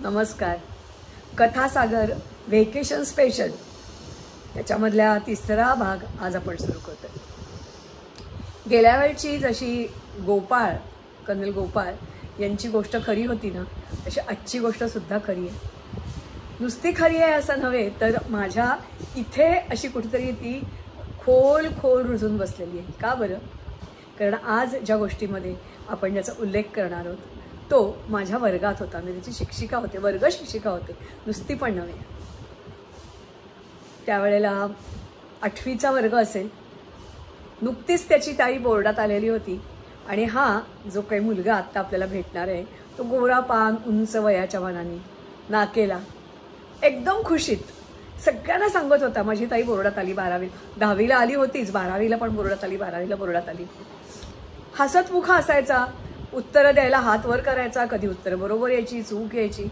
नमस्कार. कथासागर vacation special त्याच्यामधल्या तिसरा भाग आज आपण सुरू करतोय. गेल्या वेळची जशी कर्नल गोपाळ यांची गोष्ट खरी होती ना, तशी आजची गोष्ट सुद्धा खरी आहे. नुसती खरी आहे असं नव्हे, तर माझ्या इथे अशी कुठेतरी ती खोल रुजून बसलेली आहे. का बरं? कारण आज ज्या गोष्टीमध्ये आपण ज्याचा उल्लेख करणार आहोत तो माझ्या वर्गात होता. मी त्याची शिक्षिका होते, वर्ग शिक्षिका होते, नुसती पण नव्हे. त्यावेळेला 8वीचा वर्ग असेल. नुकतीच त्याची ताई बोर्डात आलेली होती आणि हा जो काही मुलगा आत्ता आपल्याला भेटणार आहे तो गोरा पान, उंच, वयाच्या मानाने, नाकेला, एकदम खुशीत सगळ्यांना सांगत होता माझी ताई बोर्डात आली. 10वीला आली होतीच, 12वीला पण बोर्डात आली, 12वीला बोर्डात आली. हसतमुख असायचा, उत्तरं द्यायला हात वर करायचा, कधी उत्तरं बरोबर यायची, चूक यायची,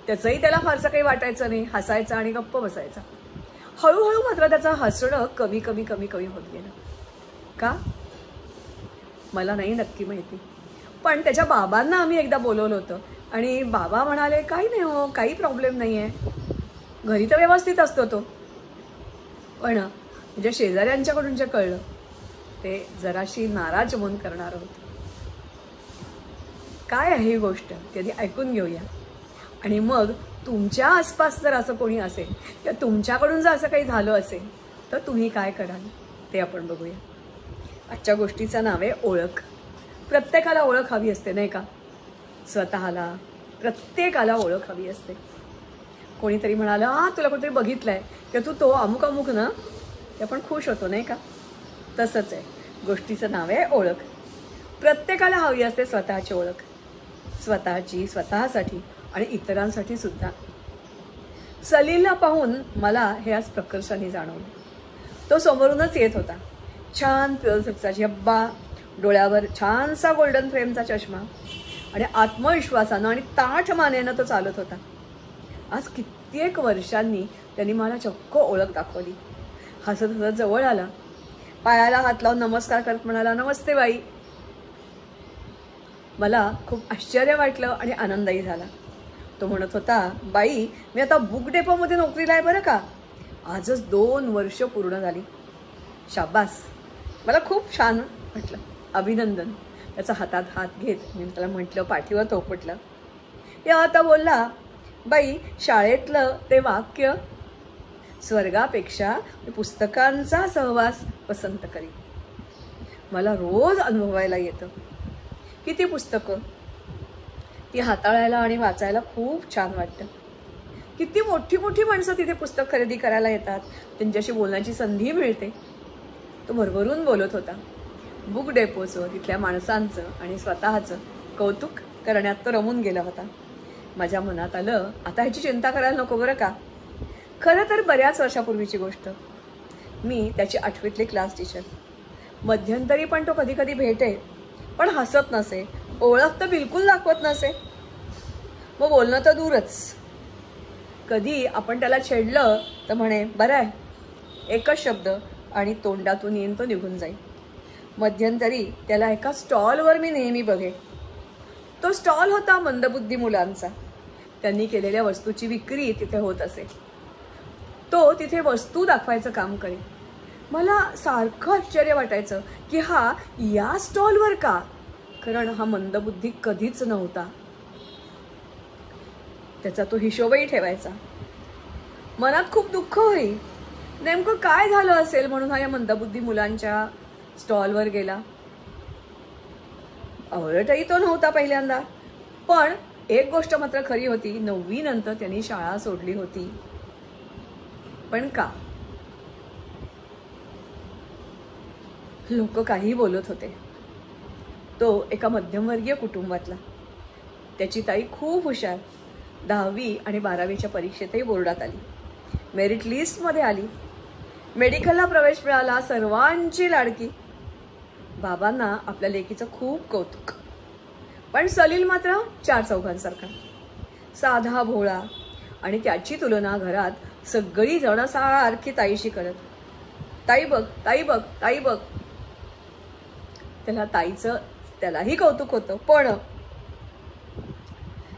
त्याचंही त्याला फारसं काही वाटायचं नाही, हसायचा आणि गप्प बसायचा. हळूहळू मात्र त्याचं हसणं कमी होत गेलं. का? मला नाही नक्की माहिती, पण त्याच्या बाबांना आम्ही एकदा बोलवलं होतं आणि बाबा म्हणाले काही नाही हो, काही प्रॉब्लेम नाही आहे, घरी तर व्यवस्थित असतो तो. पण म्हणजे शेजाऱ्यांच्याकडून जे कळलं ते जराशी नाराज मन करणार होतं. काय आहे ही गोष्ट ती आधी ऐकून घेऊया आणि मग तुमच्या आसपास जर असं कोणी असेल किंवा तुमच्याकडून जर असं काही झालं असेल तर तुम्ही काय कराल ते आपण बघूया. आजच्या गोष्टीचं नाव आहे ओळख. प्रत्येकाला ओळख हवी असते नाही का? स्वतःला प्रत्येकाला ओळख हवी असते. कोणीतरी म्हणालं हा तुला कोणतरी बघितलंय किंवा तू तो अमुक ना, ते आपण खुश होतो नाही का? तसंच आहे, गोष्टीचं नाव आहे ओळख. प्रत्येकाला हवी असते स्वतःची ओळख, स्वतःची, स्वतःसाठी आणि इतरांसाठी सुद्धा. सलीलला पाहून मला हे आज प्रकर्षाने जाणवलं. तो समोरूनच येत होता, छान प्युअरचा झब्बा, डोळ्यावर छानसा गोल्डन फ्रेमचा चष्मा आणि आत्मविश्वासानं आणि ताठ मानेनं तो चालत होता. आज कित्येक वर्षांनी त्यांनी मला चक्क ओळख दाखवली. हसत जवळ आला, पायाला हात लावून नमस्कार करत म्हणाला, नमस्ते बाई. मला खूप आश्चर्य वाटलं आणि आनंदही झाला. तो म्हणत होता, बाई मी आता बुक डेपोमध्ये नोकरीला आहे बरं का, आजच 2 वर्ष पूर्ण झाली. शाबास, मला खूप छान म्हटलं, अभिनंदन. त्याचा हातात हात घेत मी त्याला म्हटलं, पाठीवर थोपटलं. या आता बोलला, बाई शाळेतलं ते वाक्य, स्वर्गापेक्षा पुस्तकांचा सहवास पसंत करी. मला रोज अनुभवायला येतं. किती पुस्तकं, ती हाताळायला आणि वाचायला खूप छान वाटतं. किती मोठी माणसं तिथे पुस्तक खरेदी करायला येतात, त्यांच्याशी बोलण्याची संधी मिळते. तो भरभरून बोलत होता. बुक डेपोचं, तिथल्या माणसांचं आणि स्वतःचं कौतुक करण्यात तो रमून गेला होता. माझ्या मनात आलं, आता ह्याची चिंता करायला नको बरं का. खरं तर बऱ्याच वर्षापूर्वीची गोष्ट. मी त्याची 8वीतली क्लास टीचर. मध्यंतरी पण तो कधी भेटे, पण हसत नसे, ओळख तर बिलकुल दाखवत नसे, मग बोलणं तर दूरच. कधी आपण त्याला छेडलं तर म्हणे बरं आहे, एकच शब्द आणि तोंडातून येईन तो निघून जाईल. मध्यंतरी त्याला एका स्टॉलवर मी नेहमी बघे. तो स्टॉल होता मंदबुद्धी मुलांचा. त्यांनी केलेल्या वस्तूची विक्री तिथे होत असे. तो तिथे वस्तू दाखवायचं काम करे. मला सारखं आश्चर्य वाटायचं की हा या स्टॉलवर का, कारण हा मंदबुद्धी कधीच नव्हता. त्याचा तो हिशोबही ठेवायचा. मनात खूप दुःख होई, नेमकं काय झालं असेल म्हणून हा या मंदबुद्धी मुलांच्या स्टॉलवर गेला. आवडतही तो नव्हता पहिल्यांदा, पण एक गोष्ट मात्र खरी होती, 9वी नंतर त्यांनी शाळा सोडली होती. पण का? लोक काही बोलत होते. तो एका मध्यमवर्गीय कुटुंबातला. त्याची ताई खूप हुशार, 10वी आणि 12वीच्या परीक्षेतही बोर्डात आली, मेरिट लिस्टमध्ये आली, मेडिकलला प्रवेश मिळाला, सर्वांची लाडकी. बाबांना आपल्या लेकीचं खूप कौतुक. पण सलील मात्र 4 चौघांसारखा, साधा भोळा आणि त्याची तुलना घरात सगळी जण सारखी ताईशी करत. ताई बघ, ताई बघ, ताई बघ. त्यालाही कौतुक होतं, पण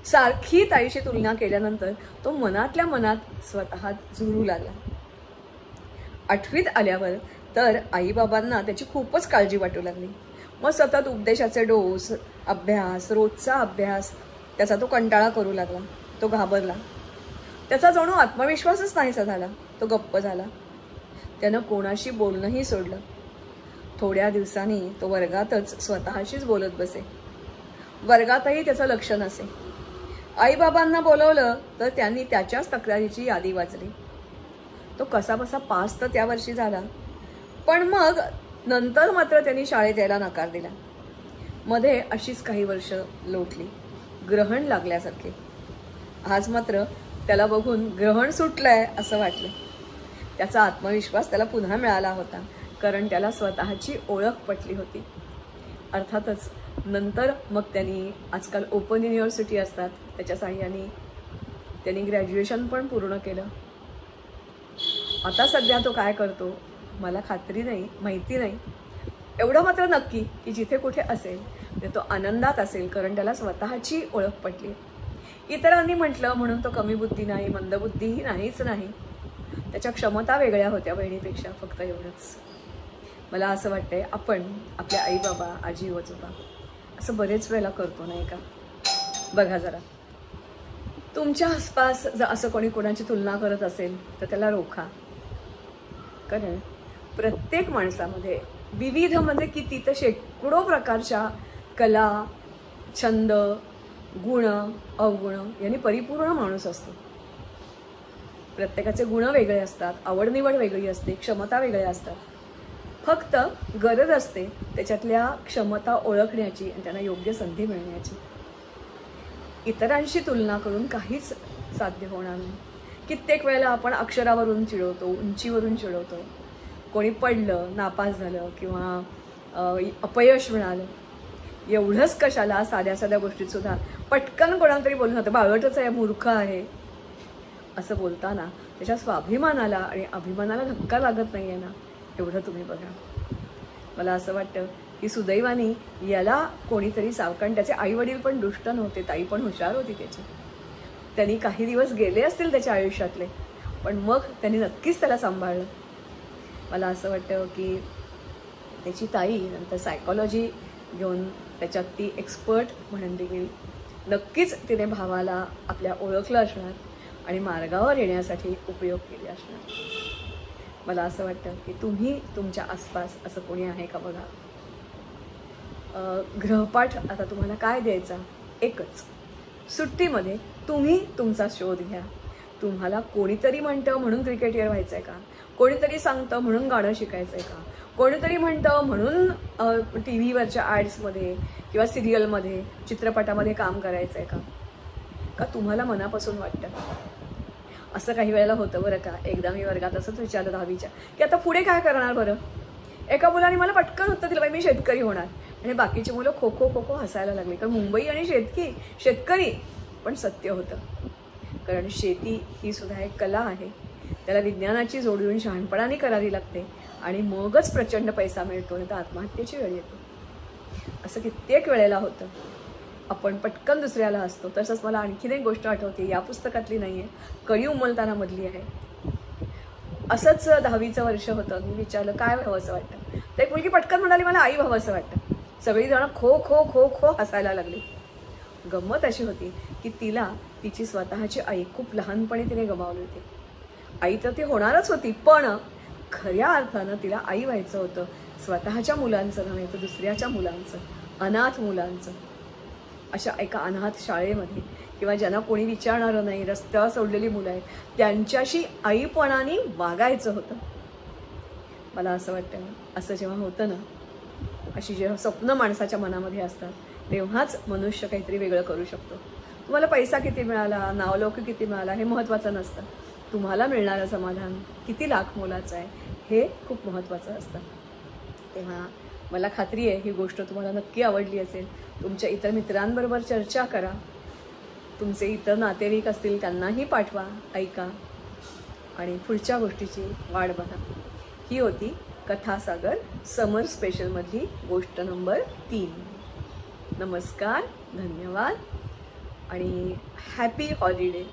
सारखी ताईशी तुलना केल्यानंतर तो मनातल्या मनात स्वतः झुरू लागला. 8वीत आल्यावर तर आईबाबांना त्याची खूपच काळजी वाटू लागली. मग सतत उपदेशाचे डोस, अभ्यास, रोजचा अभ्यास, त्याचा तो कंटाळा करू लागला. तो घाबरला. त्याचा जणू आत्मविश्वासच नाहीसा झाला. तो गप्प झाला. त्यानं कोणाशी बोलणंही सोडलं. थोड्या दिवसांनी तो वर्गातच स्वतःशीच बोलत बसे. वर्गातही त्याचं लक्ष नसे. आईबाबांना बोलवलं तर त्यांनी त्याच्याच तक्रारीची यादी वाचली. तो कसाबसा पास तर त्या वर्षी झाला, पण मग नंतर मात्र त्यांनी शाळेत यायला नकार दिला. मध्ये अशीच काही वर्ष लोटली, ग्रहण लागल्यासारखे. आज मात्र त्याला बघून ग्रहण सुटलंय असं वाटलं. त्याचा आत्मविश्वास त्याला पुन्हा मिळाला होता, कारण त्याला स्वतःची ओळख पटली होती. अर्थातच नंतर मग त्यांनी, आजकाल ओपन युनिव्हर्सिटी असतात, त्याच्या साहाय्याने त्यांनी ग्रॅज्युएशन पण पूर्ण केलं. आता सध्या तो काय करतो मला खात्री नाही, माहिती नाही. एवढं मात्र नक्की की जिथे कुठे असेल ते तो आनंदात असेल, कारण त्याला स्वतःची ओळख पटली. इतरांनी म्हटलं म्हणून तो कमी बुद्धी नाही, मंदबुद्धीही नाहीच नाही. त्याच्या क्षमता वेगळ्या होत्या बहिणीपेक्षा, फक्त एवढंच. मला असं वाटतंय आपण आपल्या आईबाबा, आजी आजोबा असं बरेच वेळेला करतो नाही का? बघा जरा, तुमच्या आसपास जर असं कोणी कोणाची तुलना करत असेल तर त्याला रोखा. कारण प्रत्येक माणसामध्ये विविध, म्हणजे किती तर शेकडो प्रकारच्या कला, छंद, गुण, अवगुण यांनी परिपूर्ण माणूस असतो. प्रत्येकाचे गुण वेगळे असतात, आवडनिवड वेगळी असते, क्षमता वेगळ्या असतात. फक्त गरज असते त्याच्यातल्या क्षमता ओळखण्याची आणि त्यांना योग्य संधी मिळण्याची. इतरांशी तुलना करून काहीच साध्य होणार नाही. कित्येक वेळेला आपण अक्षरावरून चिडवतो, उंचीवरून चिडवतो. कोणी पडलं, नापास झालं किंवा अपयश मिळालं, एवढंच कशाला, साध्या साध्या गोष्टीत सुद्धा पटकन कोणाला तरी बोलून होतं बावळटच आहे, मूर्ख आहे असं बोलताना त्याच्या स्वाभिमानाला आणि अभिमानाला धक्का लागत नाही आहे ना, एवढं तुम्ही बघा. मला असं वाटतं की सुदैवाने याला कोणीतरी सावकाश, त्याचे आई वडील पण दुष्ट नव्हते, ताई पण हुशार होती त्याची. त्यांनी काही दिवस गेले असतील त्याच्या आयुष्यातले, पण मग त्यांनी नक्कीच त्याला सांभाळलं. मला असं वाटतं की त्याची ताई नंतर सायकॉलॉजी घेऊन त्याच्यात ती एक्सपर्ट म्हणून गेली. नक्कीच तिने भावाला आपल्या ओळखलं असणार आणि मार्गावर येण्यासाठी उपयोग केले असणार. मला असं वाटतं की तुम्ही तुमच्या आसपास असं कोणी आहे का बघा. गृहपाठ आता तुम्हाला काय द्यायचा, एकच. सुट्टीमध्ये तुम्ही तुमचा शोध घ्या. तुम्हाला कोणीतरी म्हणतं म्हणून क्रिकेटर व्हायचं आहे का? कोणीतरी सांगतं म्हणून गाणं शिकायचं आहे का? कोणीतरी म्हणतं म्हणून टी व्हीवरच्या ॲड्समध्ये किंवा सिरियलमध्ये, चित्रपटामध्ये काम करायचं आहे का तुम्हाला मनापासून वाटतं? असं काही वेळेला होतं बरं का. एकदा मी वर्गात असंच विचारलं 10वीच्या की आता पुढे काय करणार बरं. एका मुलाने मला पटकन उत्तर दिलं, बाई मी शेतकरी होणार. आणि बाकीची मुलं खो खो खो खो हसायला लागली, कारण मुंबई आणि शेतकरी. पण सत्य होतं, कारण शेती ही सुद्धा एक कला आहे. त्याला विज्ञानाची जोड देऊन शहाणपणाने करावी लागते आणि मगच प्रचंड पैसा मिळतो, नाही तर आत्महत्येची वेळ येते. असं कित्येक वेळेला होतं. आपण पटकन दुसऱ्याला असतो. तसंच मला आणखीन एक गोष्ट आठवते, या पुस्तकातली नाही आहे, कळी उमलताना मधली आहे. असंच 10वीचं वर्ष होतं. मी विचारलं काय व्हावं असं वाटतं, तर एक मुलगी पटकन म्हणाली मला आई व्हावं असं वाटतं. सगळीजण खो खो खो खो हसायला लागली. गंमत अशी होती की तिला तिची स्वतःची आई खूप लहानपणी तिने गमावली होती. आई तर ती होणारच होती, पण खऱ्या अर्थानं तिला आई व्हायचं होतं, स्वतःच्या मुलांचं नव्हे तर दुसऱ्याच्या मुलांचं, अनाथ मुलांचं. अशा एका अनाथ शाळेमध्ये किंवा ज्यांना कोणी विचारणारं नाही, रस्त्यावर सोडलेली मुलं आहेत, त्यांच्याशी आईपणाने वागायचं होतं. मला असं वाटतं असं जेव्हा होतं ना, अशी जेव्हा स्वप्न माणसाच्या मनामध्ये असतात, तेव्हाच मनुष्य काहीतरी वेगळं करू शकतो. तुम्हाला पैसा किती मिळाला, नावलौकिक किती मिळाला हे महत्त्वाचं नसतं. तुम्हाला मिळणारं समाधान किती लाख मोलाचं आहे हे खूप महत्त्वाचं असतं. तेव्हा मला खात्री आहे ही गोष्ट तुम्हाला नक्की आवडली असेल. तुमच्या इतर मित्रांबरोबर चर्चा करा. तुमचे इतर नातेवाईक असतील त्यांनाही पाठवा, ऐका आणि पुढच्या गोष्टीची वाट बघा. ही होती कथासागर समर स्पेशलमधली गोष्ट नंबर 3. नमस्कार, धन्यवाद. आणि हॅपी हॉलिडे.